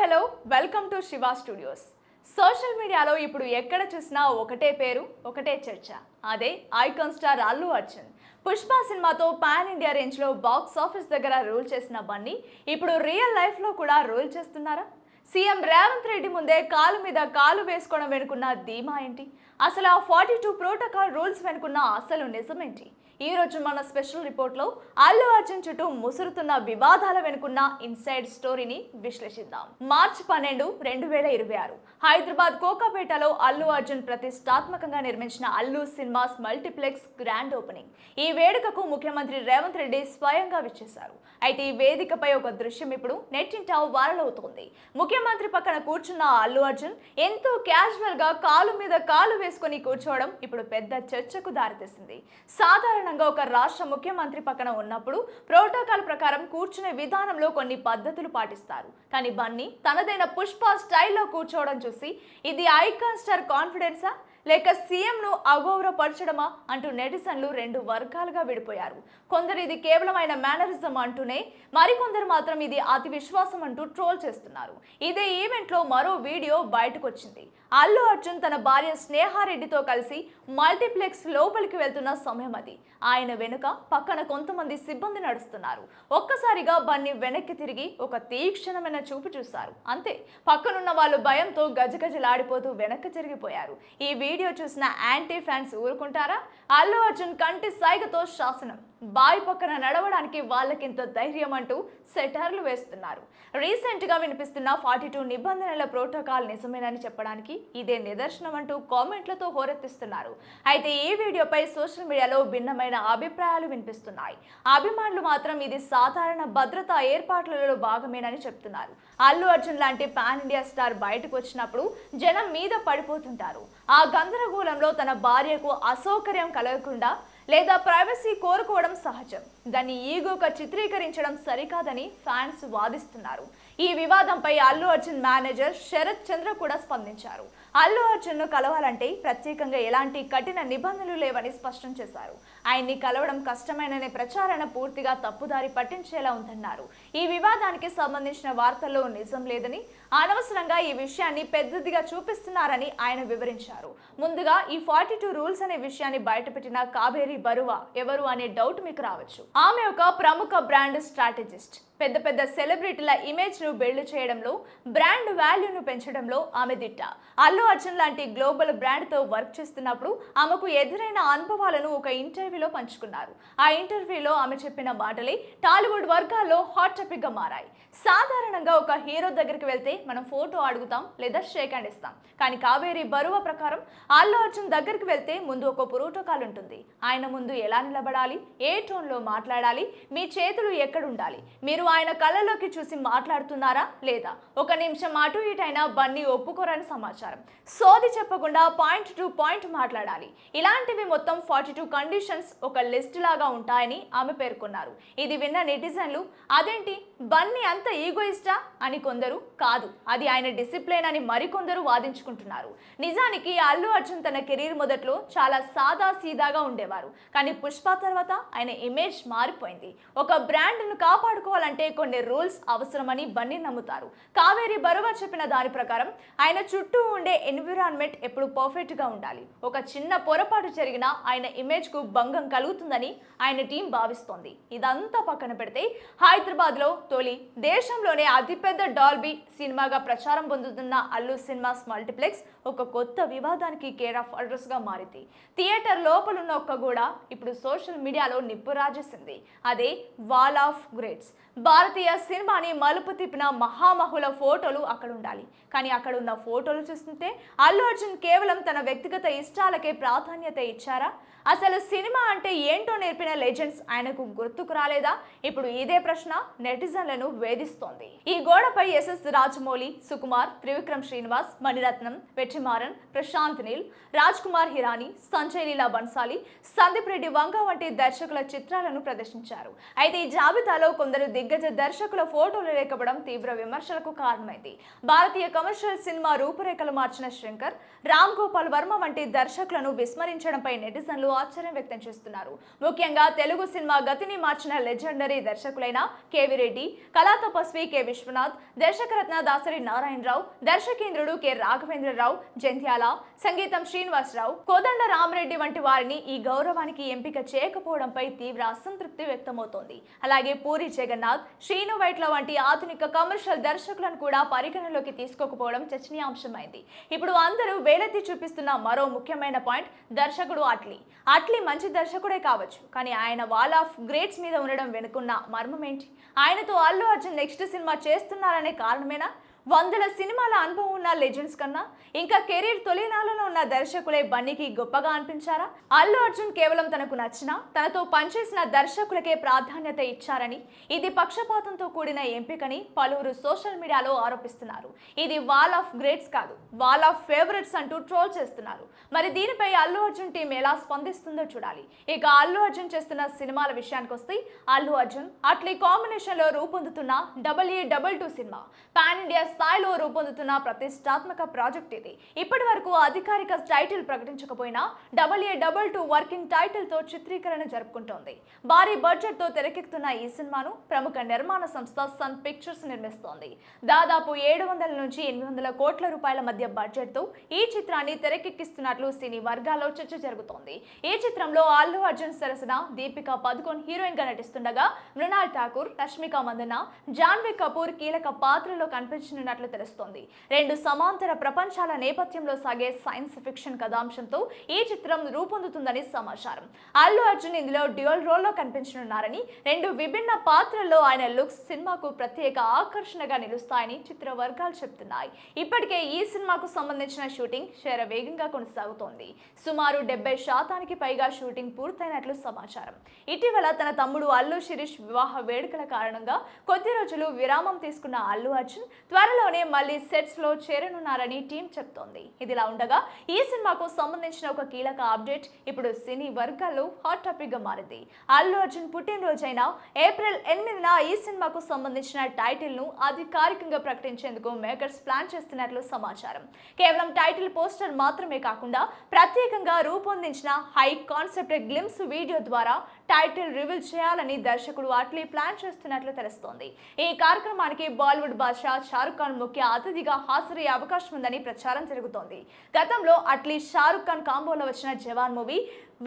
Hello welcome to Shiva studios. Social మీడియాలో ఇప్పుడు ఎక్కడ చూసినా ఒకటే పేరు, ఒకటే చర్చ. అదే ఐకాన్ స్టార్ అల్లు అర్జున్. పుష్ప సినిమాతో పాన్ ఇండియా రేంజ్లో బాక్స్ ఆఫీస్ దగ్గర రూల్ చేసిన బన్నీ ఇప్పుడు రియల్ లైఫ్లో కూడా రూల్ చేస్తున్నారా? సీఎం రేవంత్ రెడ్డి ముందే కాలు మీద కాలు వేసుకోవడం వెనుకున్న ధీమా ఏంటి? అసలు ఆ 42 ప్రోటోకాల్ రూల్స్ వెనుకున్న అసలు నిజమేంటి? ఈ రోజు మన స్పెషల్ రిపోర్ట్లో అల్లు అర్జున్ చుట్టూ ముసురుతున్న వివాదాల వెనుకున్న ఇన్సైడ్ స్టోరీని విశ్లేషిద్దాం. మార్చి 12, 2026 హైదరాబాద్ కోకాపేటలో అల్లు అర్జున్ ప్రతిష్టాత్మకంగా నిర్మించిన Allu cinemas multiplex grand opening. ఈ వేడుకకు ముఖ్యమంత్రి రేవంత్ రెడ్డి స్వయంగా విచ్చేశారు. అయితే ఈ వేదికపై ఒక దృశ్యం ఇప్పుడు నెట్టింట వైరల్ అవుతోంది. ముఖ్యమంత్రి పక్కన కూర్చున్న అల్లు అర్జున్ ఎంతో క్యాజువల్ గా కాలు మీద కాలు వేసుకొని కూర్చోవడం ఇప్పుడు పెద్ద చర్చకు దారితీసింది. సాధారణంగా ఒక రాష్ట్ర ముఖ్యమంత్రి పక్కన ఉన్నప్పుడు ప్రోటోకాల్ ప్రకారం కూర్చునే విధానంలో కొన్ని పద్ధతులు పాటిస్తారు. కానీ బన్నీ తనదైన పుష్ప స్టైల్లో కూర్చోవడం చూసి ఇది ఐకాన్ స్టార్ కాన్ఫిడెన్సా లేక సీఎంను అగౌరవపరచడమా అంటూ నెటిజన్లు రెండు వర్గాలుగా విడిపోయారు. కొందరు ఇది కేవలం ఆయన మేనరిజం అంటూనే, మరికొందరు మాత్రం ఇది అతి విశ్వాసం అంటూ ట్రోల్ చేస్తున్నారు. ఇదే ఈవెంట్లో మరో వీడియో బయటకు వచ్చింది. అల్లు అర్జున్ తన భార్య స్నేహారెడ్డితో కలిసి మల్టీప్లెక్స్ లోపలికి వెళ్తున్న సమయం అది. ఆయన వెనుక పక్కన కొంతమంది సిబ్బంది నడుస్తున్నారు. ఒక్కసారిగా బన్నీ వెనక్కి తిరిగి ఒక తీక్షణమైన చూపు చూశారు. అంతే, పక్కనున్న వాళ్ళు భయంతో గజగజలాడిపోతూ వెనక్కి జరిగిపోయారు. ఈ వీడియో చూసిన యాంటీ ఫ్యాన్స్ ఊరుకుంటారా? అల్లు అర్జున్ కంటి సైగతో శాసనం, బాయ్ పక్కన నడవడానికి వాళ్ళకింత ధైర్యం అంటూ సెటర్లు వేస్తున్నారు. రీసెంట్ గా వినిపిస్తున్న 42 నిబంధనల ప్రోటోకాల్ నిజమేనని చెప్పడానికి ఇదే నిదర్శనం అంటూ కామెంట్లతో హోరెత్తిస్తున్నారు. అయితే ఈ వీడియోపై సోషల్ మీడియాలో భిన్నమైన అభిప్రాయాలు వినిపిస్తున్నాయి. అభిమానులు మాత్రం ఇది సాధారణ భద్రతా ఏర్పాట్లలో భాగమేనని చెప్తున్నారు. అల్లు అర్జున్ లాంటి పాన్ ఇండియా స్టార్ బయటకు వచ్చినప్పుడు జనం మీద పడిపోతుంటారు. ఆ గందరగోళంలో తన భార్యకు అసౌకర్యం కలగకుండా లేదా ప్రైవసీ కోరుకోవడం సహజం. దాన్ని ఈగోగా చిత్రీకరించడం సరికాదని ఫ్యాన్స్ వాదిస్తున్నారు. ఈ వివాదంపై అల్లు అర్జున్ మేనేజర్ శరత్ చంద్ర కూడా స్పందించారు. అల్లు అర్జున్ను కలవాలంటే ప్రత్యేకంగా ఎలాంటి కఠిన నిబంధనలు లేవని స్పష్టం చేశారు. ఆయన్ని కలవడం కష్టమైననే ప్రచారణ పూర్తిగా తప్పుదారి పట్టించేలా ఉందన్నారు. ఈ వివాదానికి సంబంధించిన వార్తల్లో నిజం లేదని, అనవసరంగా ఈ విషయాన్ని పెద్దదిగా చూపిస్తున్నారని ఆయన వివరించారు. ముందుగా ఈ 42 రూల్స్ అనే విషయాన్ని బయటపెట్టిన కావేరి బరువా ఎవరు అనే డౌట్ మీకు రావచ్చు. ఆమె ఒక ప్రముఖ బ్రాండ్ స్ట్రాటజిస్ట్. పెద్ద పెద్ద సెలబ్రిటీల ఇమేజ్ ను బిల్డ్ చేయడంలో, బ్రాండ్ వాల్యూను పెంచడంలో ఆమె దిట్ట. అల్లు అర్జున్ లాంటి గ్లోబల్ బ్రాండ్ తో వర్క్ చేస్తున్నప్పుడు ఆమెకు ఎదురైన అనుభవాలను ఒక ఇంటర్వ్యూలో పంచుకున్నారు. ఆ ఇంటర్వ్యూలో ఆమె చెప్పిన మాటలే టాలీవుడ్ వర్గాల్లో హాట్ టాపిక్ గా మారాయి. సాధారణంగా ఒక హీరో దగ్గరికి వెళ్తే మనం ఫోటో అడుగుతాం లేదా షేక్ హ్యాండ్ ఇస్తాం. కానీ కావేరి బరువా ప్రకారం అల్లు అర్జున్ దగ్గరికి వెళ్తే ముందు ఒక ప్రోటోకాల్ ఉంటుంది. ఆయన ముందు ఎలా నిలబడాలి, ఏ టోన్ లో మాట్లాడాలి, మీ చేతులు ఎక్కడ ఉండాలి, మీరు ఆయన కళ్ళలోకి చూసి మాట్లాడుతున్నారా లేదా, ఒక నిమిషం అటు ఇటైనా బన్నీ ఒప్పుకోరని సమాచారం. సోది చెప్పకుండా పాయింట్ టు పాయింట్ మాట్లాడాలి. ఇలాంటివి మొత్తం 42 కండిషన్స్ ఒక లిస్ట్ లాగా ఉంటాయని ఆమె పేర్కొన్నారు. ఇది విన్న నెటిజన్లు అదేంటి బన్నీ అంత ఈగోయిస్టా అని కొందరు, కాదు అది ఆయన డిసిప్లిన్ అని మరికొందరు వాదించుకుంటున్నారు. నిజానికి అల్లు అర్జున్ తన కెరీర్ మొదట్లో చాలా సాదా సీదాగా ఉండేవారు. కానీ పుష్ప తర్వాత ఆయన ఇమేజ్ మారిపోయింది. ఒక బ్రాండ్ను కాపాడుకోవాలంటే కొన్ని రూల్స్ అవసరమని బన్నీ నమ్ముతారు. కావేరి బరువా చెప్పిన దాని ప్రకారం ఆయన చుట్టూ ఉండే ఎన్విరాన్మెంట్ ఎప్పుడు పర్ఫెక్ట్ గా ఉండాలి. ఒక చిన్న పొరపాటు జరిగినా ఆయన ఇమేజ్ కు భంగం కలుగుతుందని ఆయన టీం భావిస్తోంది. ఇదంతా పక్కన పెడితే హైదరాబాద్ లో తొలి, దేశంలోనే అతిపెద్ద డాల్బీ సినిమాగా ప్రచారం పొందుతున్న అల్లు సినిమాస్ మల్టీప్లెక్స్ ఒక కొత్త వివాదానికి కేర్ ఆఫ్ అడ్రస్ గా మారింది. థియేటర్ లోపలున్న ఒక్క గోడ ఇప్పుడు సోషల్ మీడియాలో నిప్పు రాజేసింది. అదే వాల్ ఆఫ్ గ్రేట్స్. భారతీయ సినిమాని మలుపు తిప్పిన మహామహుల ఫోటోలు అక్కడ ఉండాలి. కానీ అక్కడ ఉన్న ఫోటోలు చూస్తుంటే అల్లు అర్జున్ కేవలం తన వ్యక్తిగత ఇష్టాలకే ప్రాధాన్యత ఇచ్చారా? అసలు సినిమా అంటే ఏంటో నేర్పిన లెజెండ్స్ ఆయనకు గుర్తుకు రాలేదా? ఇప్పుడు ఇదే ప్రశ్న నెటిజన్లను వేధిస్తోంది. ఈ గోడపై ఎస్ఎస్ రాజమౌళి, సుకుమార్, త్రివిక్రమ్ శ్రీనివాస్, మణిరత్నం, వెట్రిమారన్, ప్రశాంత్ నీల్, రాజ్ కుమార్ హిరానీ, సంజయ్ లీలా బన్సాలి, సందీప్ రెడ్డి వంగ వంటి దర్శకుల చిత్రాలను ప్రదర్శించారు. అయితే ఈ జాబితాలో కొందరు దిగ్గజ దిగ్గజ దర్శకుల ఫోటోలు లేకపోవడం తీవ్ర విమర్శలకు కారణమైంది. భారతీయ కమర్షియల్ సినిమా రూపురేఖలు మార్చిన శంకర్, రామ్ గోపాల్ వర్మ వంటి దర్శకులను విస్మరించడంపై నెటిజన్లు ఆశ్చర్యం వ్యక్తం చేస్తున్నారు. ముఖ్యంగా తెలుగు సినిమా గతిని మార్చిన లెజెండరీ దర్శకులైన కేవి రెడ్డి, కళా తపస్వి కె విశ్వనాథ్, దర్శకరత్న దాసరి నారాయణరావు, దర్శకేంద్రుడు కె రాఘవేంద్రరావు, జంధ్యాల, సంగీతం శ్రీనివాసరావు, కోదండ రామరెడ్డి వంటి వారిని ఈ గౌరవానికి ఎంపిక చేయకపోవడంపై తీవ్ర అసంతృప్తి వ్యక్తమవుతోంది. అలాగే పూరి జగన్నాథ్, శ్రీను వైట్ల వంటి ఆధునిక కమర్షియల్ దర్శకులను కూడా పరిగణలోకి తీసుకోకపోవడం చర్చనీయాంశమైంది. ఇప్పుడు అందరూ వేలెత్తి చూపిస్తున్న మరో ముఖ్యమైన పాయింట్ దర్శకుడు అట్లీ. అట్లీ మంచి దర్శకుడే కావచ్చు, కానీ ఆయన వాల్ ఆఫ్ గ్రేట్స్ మీద ఉండడం వెనుకున్న మర్మం ఏంటి? ఆయనతో అల్లు అర్జున్ నెక్స్ట్ సినిమా చేస్తున్నారనే కారణమేనా? వందల సినిమాల అనుభవం ఉన్న లెజెండ్స్ కన్నా ఇంకా కెరీర్ తొలినాళ్ళలో ఉన్న దర్శకులే బన్నీకి గొప్పగా అనిపించారా? అల్లు అర్జున్ కేవలం తనకు నచ్చిన, తనతో పనిచేసిన దర్శకులకే ప్రాధాన్యత ఇచ్చారని, ఇది పక్షపాతంతో కూడిన ఎంపికని పలువురు సోషల్ మీడియాలో ఆరోపిస్తున్నారు. ఇది వాల్ ఆఫ్ గ్రేట్స్ కాదు, వాల్ ఆఫ్ ఫేవరెట్స్ అంటూ ట్రోల్ చేస్తున్నారు. మరి దీనిపై అల్లు అర్జున్ టీం ఎలా స్పందిస్తుందో చూడాలి. ఇక అల్లు అర్జున్ చేస్తున్న సినిమాల విషయానికి వస్తే, అల్లు అర్జున్ అట్లీ కాంబినేషన్ లో రూపొందుతున్న AA22 సినిమా పాన్ ఇండియా స్థాయిలో రూపొందుతున్న ప్రతిష్టాత్మక ప్రాజెక్ట్ ఇది. ఇప్పటి వరకు అధికారిక టైటిల్ ప్రకటించకపోయినా AA22 వర్కింగ్ టైటిల్ తో చిత్రీకరణ జరుపుకుంటోంది. భారీ బడ్జెట్ తో తెరకెక్కుతున్న ఈ సినిమాను ప్రముఖ నిర్మాణ సంస్థ సన్ పిక్చర్స్ నిర్మిస్తోంది. దాదాపు 700 నుంచి 800 కోట్ల రూపాయల మధ్య బడ్జెట్ తో ఈ చిత్రాన్ని తెరకెక్కిస్తున్నట్లు సినీ వర్గాల్లో చర్చ జరుగుతోంది. ఈ చిత్రంలో అల్లు అర్జున్ సరసన దీపికా పదుకొన్ హీరోయిన్ గా నటిస్తుండగా, మృణాల్ ఠాకూర్, రష్మిక మందన, జాన్వీ కపూర్ కీలక పాత్రలో కనిపించనున్నట్లు తెలుస్తోంది. రెండు సమాంతర ప్రపంచాల నేపథ్యంలో సాగే సైన్స్ ఫిక్షన్ కథాంశంతో ఈ చిత్రం రూపొందుతుందని సమాచారం. అల్లు అర్జున్ ఇందులో డ్యూయల్ రోల్లో కనిపించనున్నారని, రెండు విభిన్న పాత్రల్లో ఆయన లుక్స్ సినిమాకు ప్రత్యేక ఆకర్షణగా నిలుస్తాయని చిత్ర వర్గాలు చెబుతున్నాయి. ఇప్పటికే ఈ సినిమాకు సంబంధించిన షూటింగ్ శరవేగంగా కొనసాగుతోంది. సుమారు 70% పైగా షూటింగ్ పూర్తయినట్లు సమాచారం. ఇటీవల తన తమ్ముడు అల్లు శిరీష్ వివాహ వేడుకల కారణంగా కొద్ది రోజులు విరామం తీసుకున్న అల్లు అర్జున్ త్వరలోనే మళ్ళీ సెట్స్ లో చేరనున్నారని టీం చెప్తోంది. ఇదిలా ఉండగా ఈ సినిమాకు సంబంధించిన ఒక కీలక అప్డేట్ ఇప్పుడు సినీ వర్గాల్లో హాట్ టాపిక్ గా మారింది. అల్లు అర్జున్ పుట్టినరోజైన ఏప్రిల్ 8న ఈ సినిమాకు సంబంధించిన టైటిల్ ను అధికారికంగా ప్రకటించేందుకు మేకర్స్ ప్లాన్ చేస్తున్నట్లు సమాచారం. కేవలం టైటిల్ పోస్టర్ మాత్రమే కాకుండా ప్రత్యేకంగా రూపొందించిన హై కాన్సెప్ట్ గ్లిమ్స్ వీడియో ద్వారా టైటిల్ రివీల్ చేయాలని దర్శకుడు అట్లీ ప్లాన్ చేస్తున్నట్లు తెలుస్తోంది. ఈ కార్యక్రమానికి బాలీవుడ్ బాద్షా షారుఖ్ ఖాన్ ముఖ్య అతిథిగా హాజరయ్యే అవకాశం ఉందని ప్రచారం జరుగుతోంది. గతంలో అట్లీ షారుఖ్ ఖాన్ కాంబోలో వచ్చిన జవాన్ మూవీ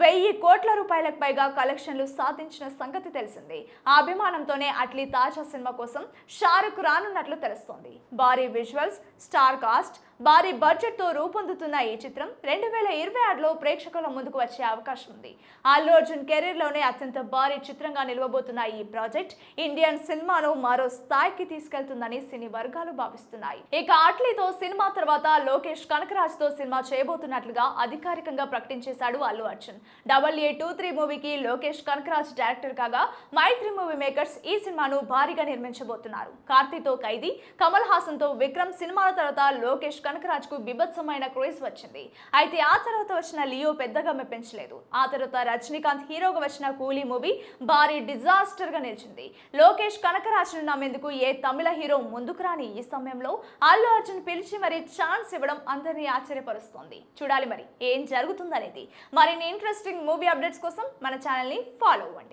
1000 కోట్ల రూపాయలకు పైగా కలెక్షన్లు సాధించిన సంగతి తెలిసిందే. ఆ అభిమానంతోనే అట్లీ తాజా సినిమా కోసం షారుఖ్ రానున్నట్లు తెలుస్తోంది. భారీ విజువల్స్, స్టార్ కాస్ట్, భారీ బడ్జెట్ తో రూపొందుతున్న ఈ చిత్రం 2026లో ప్రేక్షకుల ముందుకు వచ్చే అవకాశం ఉంది. అల్లు అర్జున్ కెరీర్ లోనే అత్యంత భారీ చిత్రంగా నిలవబోతున్న ఈ ప్రాజెక్ట్ ఇండియన్ సినిమాను మరో స్థాయికి తీసుకెళ్తుందని సినీ వర్గాలు భావిస్తున్నాయి. ఇక అట్లీతో సినిమా తర్వాత లోకేష్ కనకరాజ్ తో సినిమా చేయబోతున్నట్లుగా అధికారికంగా ప్రకటించేశాడు అల్లు అర్జున్. AA23 మూవీకి లోకేష్ కనకరాజ్ డైరెక్టర్ కాగా, మైత్రి మూవీ మేకర్స్ ఈ సినిమాను భారీగా నిర్మించబోతున్నారు. కార్తీతో ఖైదీ, కమల్ హాసన్ తో విక్రమ్ సినిమాల తర్వాత లోకేష్ కనకరాజ్ కు బిభత్సమైన క్రేజ్ వచ్చింది. అయితే ఆ తర్వాత వచ్చిన లియో పెద్దగా మెప్పించలేదు. ఆ తర్వాత రజనీకాంత్ హీరోగా వచ్చిన కూలీ మూవీ భారీ డిజాస్టర్ గా నిలిచింది. లోకేష్ కనకరాజ్ ను నమ్మేందుకు ఏ తమిళ హీరో ముందుకు రాని ఈ సమయంలో అల్లు అర్జున్ పిలిచి మరి ఛాన్స్ ఇవ్వడం అందరినీ ఆశ్చర్యపరుస్తోంది. చూడాలి మరి ఏం జరుగుతుందనేది. మరిన్ని ఇంట్రెస్టింగ్ మూవీ అప్డేట్స్ కోసం మన ఛానల్ ని ఫాలో అవ్వండి.